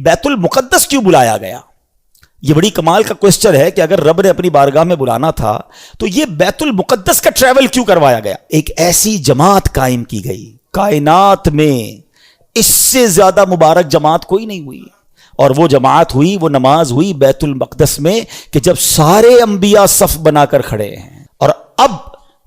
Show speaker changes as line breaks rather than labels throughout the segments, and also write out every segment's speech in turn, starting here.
بیت المقدس کیوں بلایا گیا؟ یہ بڑی کمال کا کوسچن ہے کہ اگر رب نے اپنی بارگاہ میں بلانا تھا تو یہ بیت المقدس کا ٹریول کیوں کروایا گیا؟ ایک ایسی جماعت قائم کی گئی کائنات میں، اس سے زیادہ مبارک جماعت کوئی نہیں ہوئی، اور وہ جماعت ہوئی، وہ نماز ہوئی بیت المقدس میں کہ جب سارے انبیاء صف بنا کر کھڑے ہیں، اور اب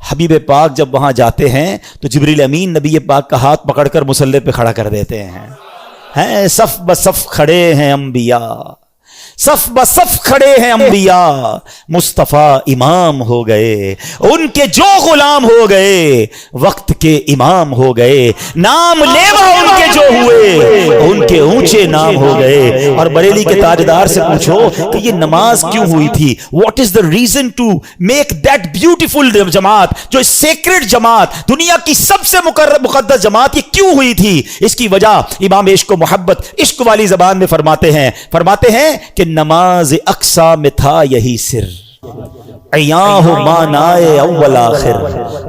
حبیب پاک جب وہاں جاتے ہیں تو جبریل امین نبی پاک کا ہاتھ پکڑ کر مصلی پہ کھڑا کر دیتے ہیں صف بصف کھڑے ہیں انبیاء، صف بصف کھڑے ہیں انبیاء، مصطفیٰ امام ہو گئے، ان کے جو غلام ہو گئے وقت کے امام ہو گئے، نام لیوا ان کے جو ہوئے ان کے اونچے نام ہو گئے۔ اور بریلی کے تاجدار سے پوچھو کہ یہ نماز کیوں ہوئی تھی، what is the reason to make that beautiful جماعت، جو سیکرڈ جماعت، دنیا کی سب سے مقدس جماعت، یہ کیوں ہوئی تھی؟ اس کی وجہ امام عشق و محبت عشق والی زبان میں فرماتے ہیں کہ نماز اقصا میں تھا یہی سر، عیاں ہو مانائے اول آخر۔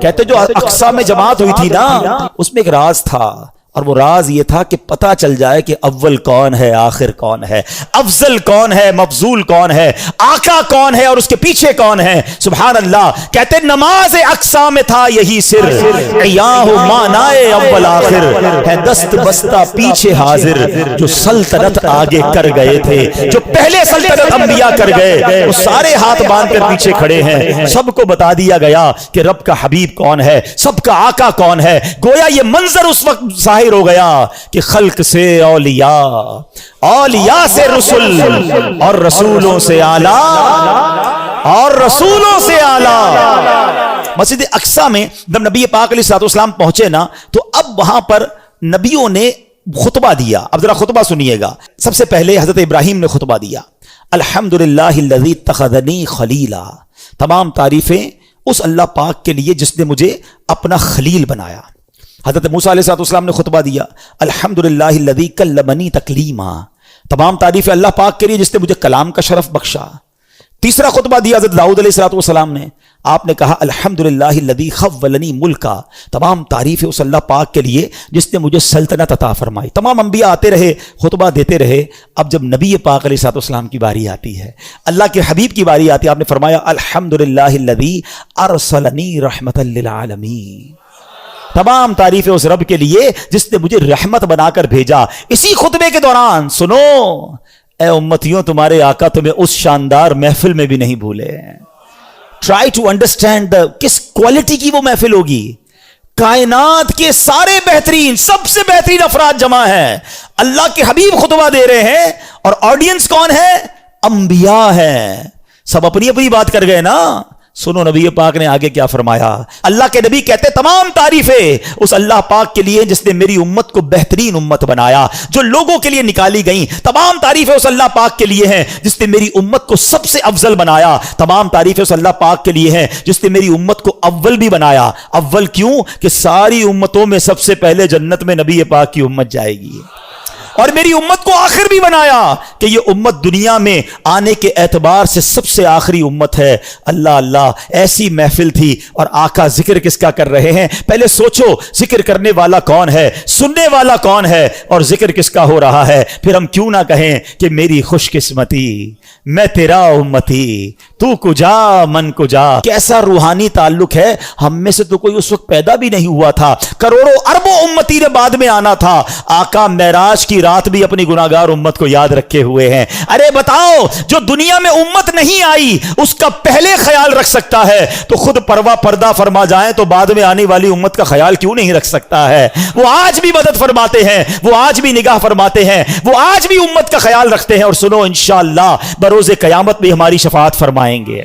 کہتے جو اقصا میں جماعت ہوئی تھی نا، اس میں ایک راز تھا، اور وہ راز یہ تھا کہ پتہ چل جائے کہ اول کون ہے، آخر کون ہے، افضل کون ہے، مفضول کون ہے، آقا کون ہے اور اس کے پیچھے کون ہے۔ سبحان اللہ۔ کہتے نماز اقصا میں تھا یہی سر، عیاں ہو مانائے اول آخر، ہے دست بستہ پیچھے حاضر، جو سلطنت آگے کر گئے تھے، جو پہلے سلطنت انبیاء کر گئے، وہ سارے ہاتھ باندھ کر پیچھے کھڑے ہیں۔ سب کو بتا دیا گیا کہ رب کا حبیب کون ہے، سب کا آقا کون ہے۔ گویا یہ منظر اس وقت ظاہر ہو گیا کہ خلق سے اولیاء، اولیاء سے رسول، اور رسولوں سے اعلیٰ، اور رسولوں سے اعلیٰ۔ مسجد اقصی میں جب نبی پاک علیہ الصلوۃ والسلام پہنچے نا، تو اب وہاں پر نبیوں نے خطبہ دیا۔ اب ذرا خطبہ سنیے گا۔ سب سے پہلے حضرت ابراہیم نے خطبہ دیا، الحمدللہ الذی اتخذنی خلیلا، تمام تعریفیں اس اللہ پاک کے لیے جس نے مجھے اپنا خلیل بنایا۔ حضرت موسیٰ علیہ السلام نے خطبہ دیا، الحمدللہ الذی کلمنی تکلیما، تمام تعریف اللہ پاک کے لیے جس نے مجھے کلام کا شرف بخشا۔ تیسرا خطبہ دیا حضرت داؤد علیہ السلام نے، آپ نے کہا الحمدللہ الذی خولنی ملکا، تمام تعریف اس اللہ پاک کے لیے جس نے مجھے سلطنت عطا فرمائی۔ تمام انبیاء آتے رہے، خطبہ دیتے رہے۔ اب جب نبی پاک علیہ السلام کی باری آتی ہے، اللہ کے حبیب کی باری آتی ہے، آپ نے فرمایا الحمدللہ الذی ارسلنی رحمتا للعالمین، تمام تعریفیں اس رب کے لیے جس نے مجھے رحمت بنا کر بھیجا۔ اسی خطبے کے دوران سنو اے امتیوں، تمہارے آقا تمہیں اس شاندار محفل میں بھی نہیں بھولے۔ ٹرائی ٹو انڈرسٹینڈ کس کوالٹی کی وہ محفل ہوگی۔ کائنات کے سارے بہترین، سب سے بہترین افراد جمع ہیں، اللہ کے حبیب خطبہ دے رہے ہیں، اور آڈینس کون ہے؟ انبیاء ہیں۔ سب اپنی اپنی بات کر گئے نا۔ سنو نبی پاک نے آگے کیا فرمایا۔ اللہ کے نبی کہتے تمام تعریفیں اس اللہ پاک کے لیے جس نے میری امت کو بہترین امت بنایا، جو لوگوں کے لیے نکالی گئیں۔ تمام تعریفیں اس اللہ پاک کے لیے ہیں جس نے میری امت کو سب سے افضل بنایا۔ تمام تعریفیں اس اللہ پاک کے لیے ہیں جس نے میری امت کو اول بھی بنایا۔ اول کیوں؟ کہ ساری امتوں میں سب سے پہلے جنت میں نبی پاک کی امت جائے گی، اور میری امت کو آخر بھی بنایا کہ یہ امت دنیا میں آنے کے اعتبار سے سب سے آخری امت ہے۔ اللہ اللہ، ایسی محفل تھی، اور آقا ذکر کس کا کر رہے ہیں؟ پہلے سوچو، ذکر کرنے والا کون ہے، سننے والا کون ہے، اور ذکر کس کا ہو رہا ہے؟ پھر ہم کیوں نہ کہیں کہ میری خوش قسمتی، میں تیرا امتی، تو کجا من کجا۔ کیسا روحانی تعلق ہے، ہم میں سے تو کوئی اس وقت پیدا بھی نہیں ہوا تھا، کروڑوں اربوں امتی نے بعد میں آنا تھا۔ آقا معراج کی رات بھی اپنی گناہگار امت کو یاد رکھے ہوئے ہیں۔ ارے بتاؤ، جو دنیا میں امت نہیں آئی اس کا پہلے خیال رکھ سکتا ہے تو خود پردہ فرما جائیں تو بعد میں آنے والی امت کا خیال کیوں نہیں رکھ سکتا ہے؟ وہ آج بھی مدد فرماتے ہیں، وہ آج بھی نگاہ فرماتے ہیں، وہ آج بھی امت کا خیال رکھتے ہیں، اور سنو انشاءاللہ بروز قیامت بھی ہماری شفاعت فرمائیں گے۔